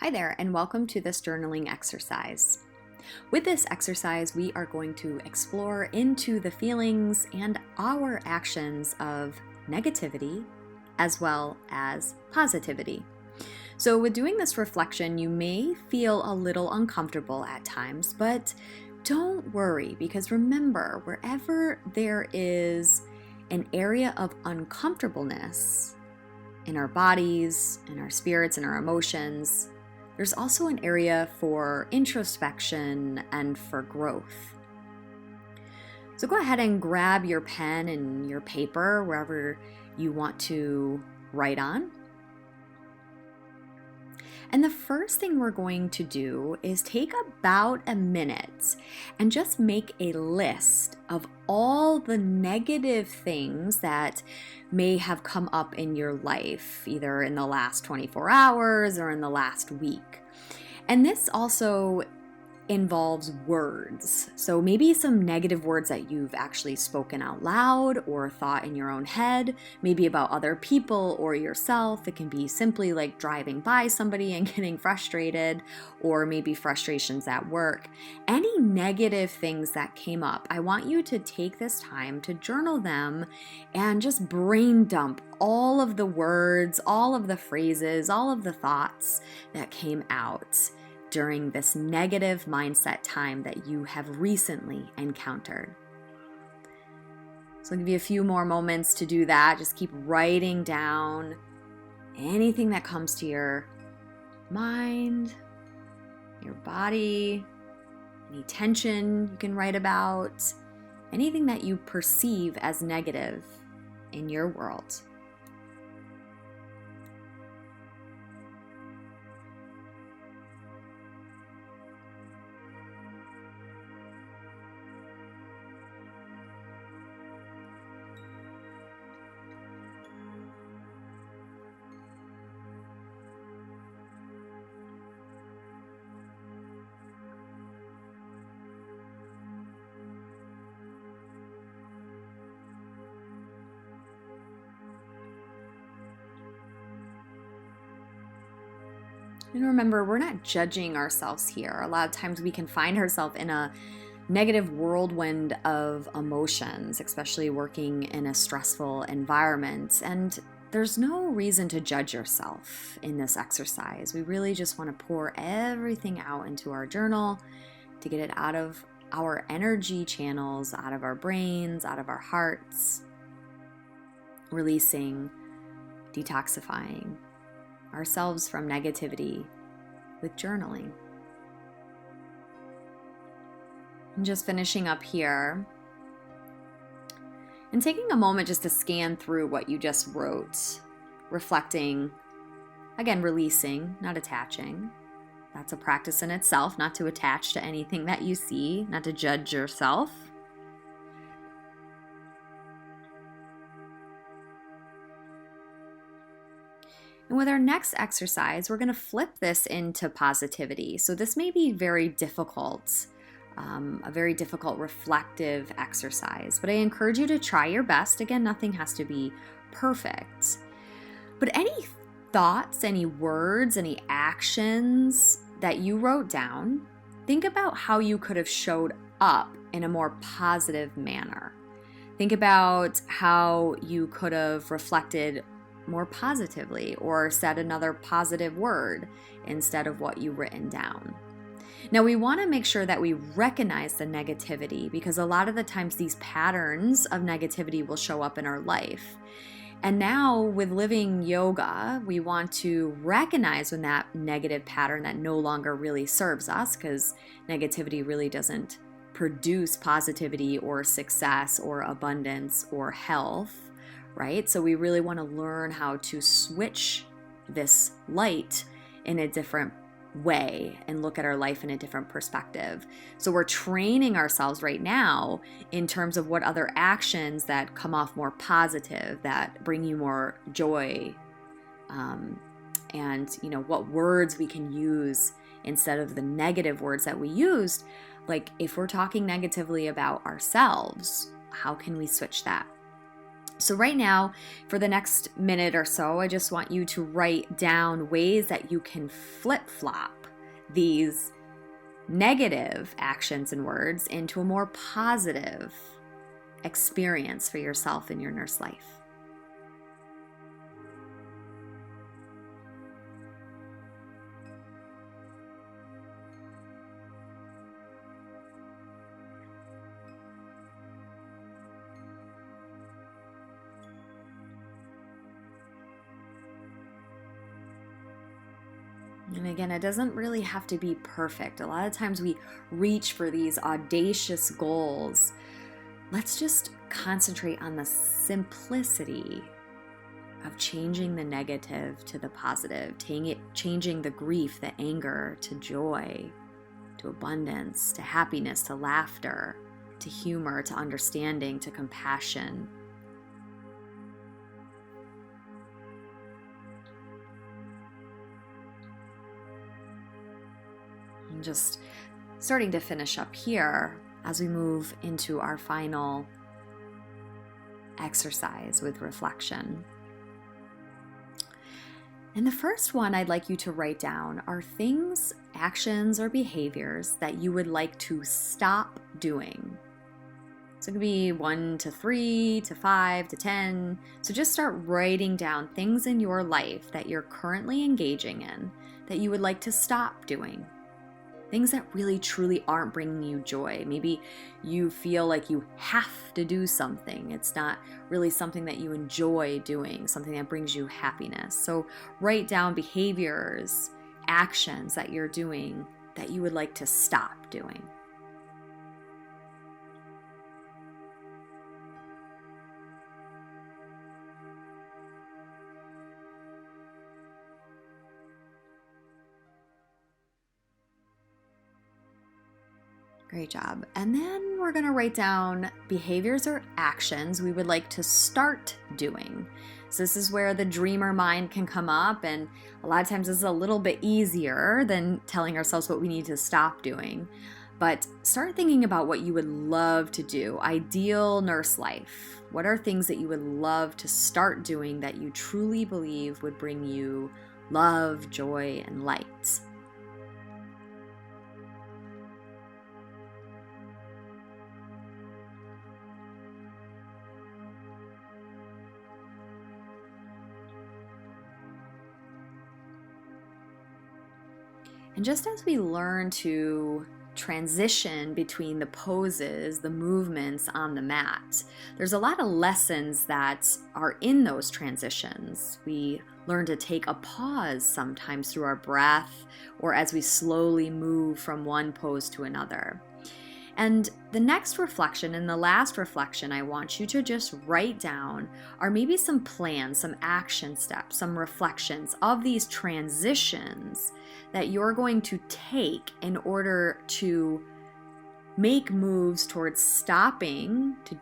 Hi there, and welcome to this journaling exercise. With this exercise, we are going to explore into the feelings and our actions of negativity as well as positivity. So, with doing this reflection, you may feel a little uncomfortable at times, but don't worry because remember, wherever there is an area of uncomfortableness in our bodies, in our spirits, in our emotions, there's also an area for introspection and for growth. So go ahead and grab your pen and your paper wherever you want to write on. And the first thing we're going to do is take about a minute and just make a list of all the negative things that may have come up in your life, either in the last 24 hours or in the last week. And this also involves words. So maybe some negative words that you've actually spoken out loud or thought in your own head, maybe about other people or yourself. It can be simply like driving by somebody and getting frustrated, or maybe frustrations at work. Any negative things that came up, I want you to take this time to journal them and just brain dump all of the words, all of the phrases, all of the thoughts that came out during this negative mindset time that you have recently encountered. So I'll give you a few more moments to do that. Just keep writing down anything that comes to your mind, your body, any tension you can write about, anything that you perceive as negative in your world. And remember, we're not judging ourselves here. A lot of times we can find ourselves in a negative whirlwind of emotions, especially working in a stressful environment. And there's no reason to judge yourself in this exercise. We really just want to pour everything out into our journal to get it out of our energy channels, out of our brains, out of our hearts, releasing, detoxifying ourselves from negativity with journaling. And just finishing up here and taking a moment just to scan through what you just wrote, reflecting, again, releasing, not attaching. That's a practice in itself, not to attach to anything that you see, not to judge yourself. And with our next exercise, we're going to flip this into positivity. So this may be very difficult, a very difficult reflective exercise, but I encourage you to try your best. Again, nothing has to be perfect. But any thoughts, any words, any actions that you wrote down, think about how you could have showed up in a more positive manner. Think about how you could have reflected more positively or said another positive word instead of what you've written down. Now, we want to make sure that we recognize the negativity because a lot of the times these patterns of negativity will show up in our life. And now with living yoga, we want to recognize when that negative pattern that no longer really serves us, because negativity really doesn't produce positivity or success or abundance or health. Right? So we really want to learn how to switch this light in a different way and look at our life in a different perspective. So we're training ourselves right now in terms of what other actions that come off more positive, that bring you more joy, and what words we can use instead of the negative words that we used. Like if we're talking negatively about ourselves, how can we switch that? So right now, for the next minute or so, I just want you to write down ways that you can flip-flop these negative actions and words into a more positive experience for yourself in your nurse life. And again, it doesn't really have to be perfect. A lot of times we reach for these audacious goals. Let's just concentrate on the simplicity of changing the negative to the positive, changing the grief, the anger to joy, to abundance, to happiness, to laughter, to humor, to understanding, to compassion. And just starting to finish up here as we move into our final exercise with reflection. And the first one I'd like you to write down are things, actions, or behaviors that you would like to stop doing. So it could be 1 to 3 to 5 to 10. So just start writing down things in your life that you're currently engaging in that you would like to stop doing. Things that really truly aren't bringing you joy. Maybe you feel like you have to do something. It's not really something that you enjoy doing, something that brings you happiness. So write down behaviors, actions that you're doing that you would like to stop doing. Great job. And then we're going to write down behaviors or actions we would like to start doing. So this is where the dreamer mind can come up, and a lot of times this is a little bit easier than telling ourselves what we need to stop doing. But start thinking about what you would love to do. Ideal nurse life. What are things that you would love to start doing that you truly believe would bring you love, joy, and light? And just as we learn to transition between the poses, the movements on the mat, there's a lot of lessons that are in those transitions. We learn to take a pause sometimes through our breath or as we slowly move from one pose to another. And the next reflection and the last reflection I want you to just write down are maybe some plans, some action steps, some reflections of these transitions that you're going to take in order to make moves towards stopping to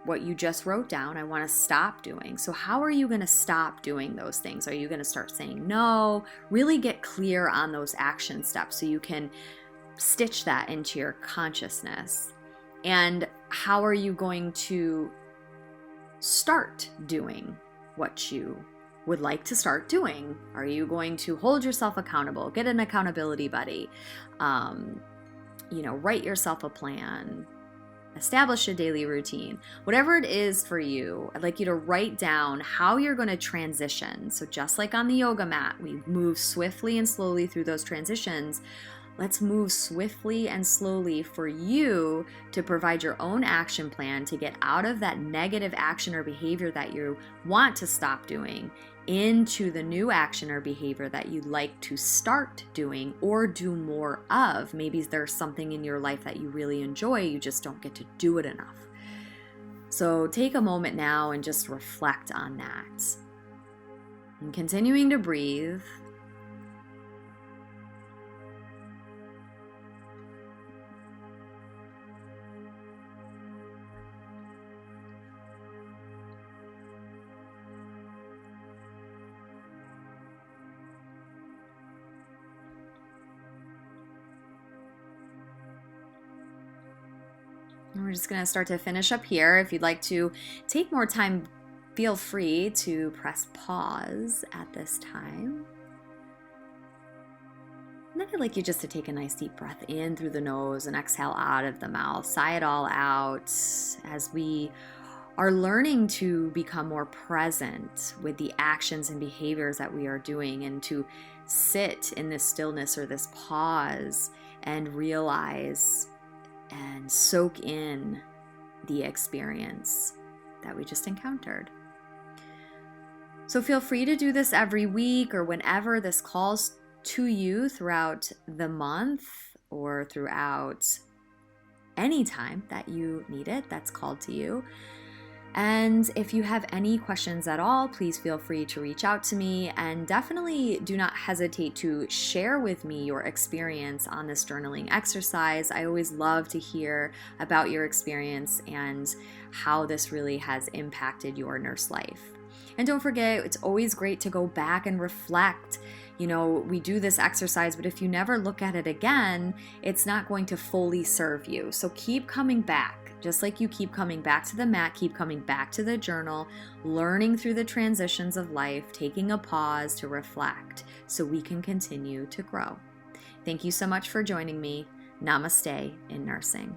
what you just wrote down. I want to stop doing. So how are you going to stop doing those things? Are you going to start saying no? Really get clear on those action steps so you can stitch that into your consciousness. And how are you going to start doing what you would like to start doing? Are you going to hold yourself accountable, get an accountability buddy, write yourself a plan, establish a daily routine, whatever it is for you? I'd like you to write down how you're going to transition. So just like on the yoga mat, we move swiftly and slowly through those transitions. Let's move swiftly and slowly for you to provide your own action plan to get out of that negative action or behavior that you want to stop doing into the new action or behavior that you'd like to start doing or do more of. Maybe there's something in your life that you really enjoy, you just don't get to do it enough. So take a moment now and just reflect on that. And continuing to breathe. And we're just going to start to finish up here. If you'd like to take more time feel free to press pause at this time. And then I'd like you just to take a nice deep breath in through the nose and exhale out of the mouth. Sigh it all out as we are learning to become more present with the actions and behaviors that we are doing, and to sit in this stillness or this pause and realize and soak in the experience that we just encountered. So feel free to do this every week or whenever this calls to you throughout the month or throughout any time that you need it that's called to you. And if you have any questions at all, please feel free to reach out to me, and definitely do not hesitate to share with me your experience on this journaling exercise. I always love to hear about your experience and how this really has impacted your nurse life. And don't forget, it's always great to go back and reflect. You know, we do this exercise, but if you never look at it again, it's not going to fully serve you. So keep coming back. Just like you keep coming back to the mat, keep coming back to the journal, learning through the transitions of life, taking a pause to reflect so we can continue to grow. Thank you so much for joining me. Namaste in nursing.